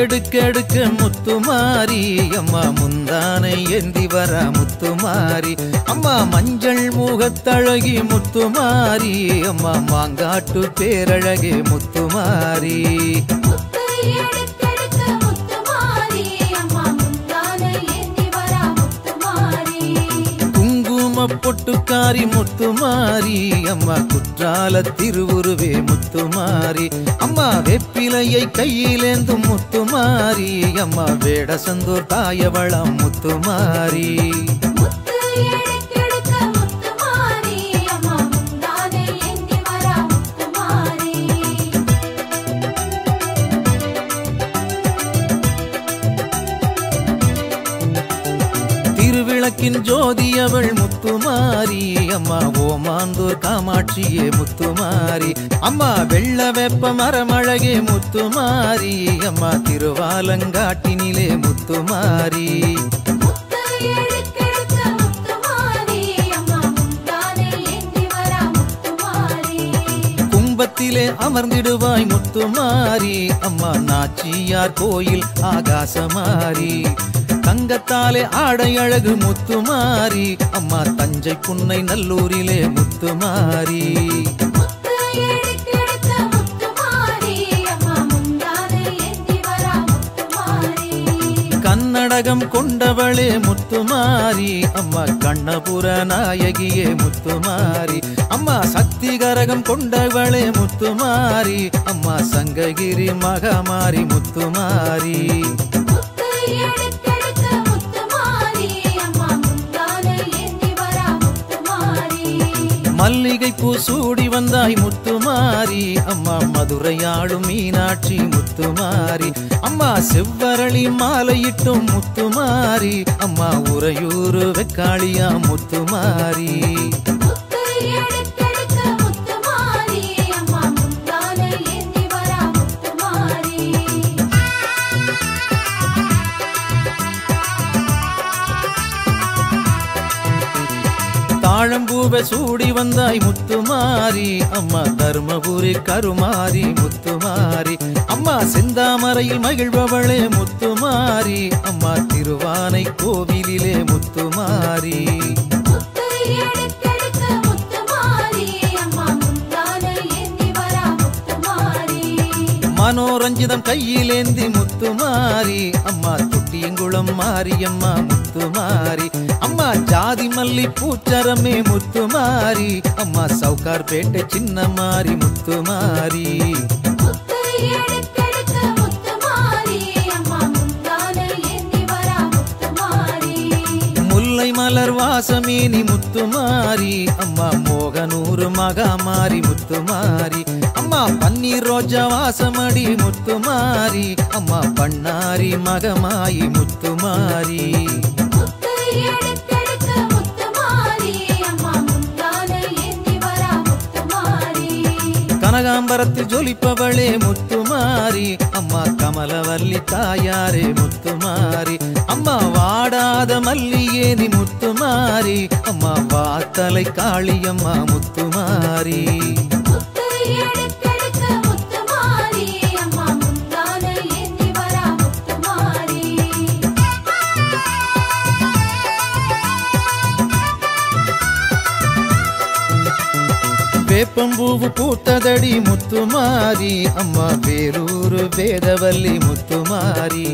எடுக்க முத்துமாரி அம்மா முந்தானை ஏந்தி வர முத்துமாரி அம்மா மஞ்சள் முகத்தழகி முத்துமாரி அம்மா மாங்காட்டு பேரழகே முத்துமாரி பொட்டுக்காரி முத்துமாரி அம்மா குற்றால திருவுருவே முத்துமாரி அம்மா வெப்பிலையை கையிலேந்தும் முத்துமாரி அம்மா வேடசந்தூர் தாயவளம் முத்துமாரி திருவிளக்கின் ஜோதி அவள் முத்துமாரி அம்மா ஓமாந்தூர் காமாட்சியே முத்துமாரி அம்மா வெள்ள வெப்ப மரமழகே முத்துமாரி அம்மா திருவாலங்காட்டினிலே முத்துமாரி கும்பத்திலே அமர்ந்திடுவாய் முத்துமாரி அம்மா நாச்சியார் கோயில் ஆகாசமாரி தங்கத்தாலே ஆடை அழகு முத்துமாரி அம்மா தஞ்சை புன்னை நல்லூரிலே முத்துமாரி கன்னடகம் கொண்டவளே முத்துமாரி அம்மா கண்ணபுர நாயகியே முத்துமாரி அம்மா சக்தி கரகம் கொண்டவளே முத்துமாரி அம்மா சங்ககிரி மகமாரி முத்துமாரி மல்லிகை பூ சூடி வந்தாய் முத்துமாரி அம்மா மதுரையாளும் மீனாட்சி முத்துமாரி அம்மா செவ்வரளி மாலையிட்டும் முத்துமாரி அம்மா உறையூரு வெக்காளியா முத்துமாரி தாழம்பூவை சூடி வந்தாய் முத்துமாரி அம்மா தர்மபுரி கருமாரி முத்துமாரி அம்மா செந்தாமரையில் மகிழ்பவளே முத்துமாரி அம்மா திருவானை கோவிலிலே முத்துமாரி மனோரஞ்சிதம் கையிலேந்தி முத்துமாரி அம்மா தொட்டியங்குளம் மாரியம்மா முத்துமாரி அம்மா ஜாதி மல்லி பூச்சரமே முத்துமாரி அம்மா சவுகார்பேட்டை சின்னமாரி முத்துமாரி முல்லை மலர் வாசமேனி முத்துமாரி அம்மா மோகனூர் மகாமாரி முத்துமாரி அம்மா பன்னீர் ரோஜா வாசமடி முத்துமாரி அம்மா பண்ணாரி மகமாயி முத்துமாரி கனகாம்பரத்தில் ஜொலிப்பவளே முத்துமாரி அம்மா கமலவல்லி தாயாரே முத்துமாரி அம்மா வாடாத மல்லியேனி முத்துமாரி அம்மா வாத்தலை காளியம்மா முத்துமாரி வேப்பம்பூவு பூத்ததடி முத்துமாரி அம்மா வேலூரு வேதவல்லி முத்துமாரி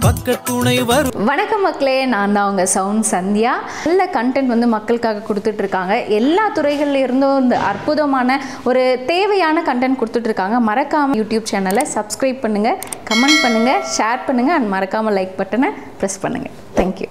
பக்கத்துணை வரும். வணக்கம் மக்களே, நான் தான் உங்கள் சவுண்ட் சந்தியா. நல்ல கண்டென்ட் வந்து மக்களுக்காக கொடுத்துட்ருக்காங்க. எல்லா துறைகளில் இருந்தும் இந்த அற்புதமான ஒரு தேவையான கண்டென்ட் கொடுத்துட்ருக்காங்க. மறக்காமல் யூடியூப் சேனலை சப்ஸ்கிரைப் பண்ணுங்கள், கமெண்ட் பண்ணுங்கள், ஷேர் பண்ணுங்கள் அண்ட் மறக்காமல் லைக் பட்டனை ப்ரெஸ் பண்ணுங்கள். தேங்க்யூ.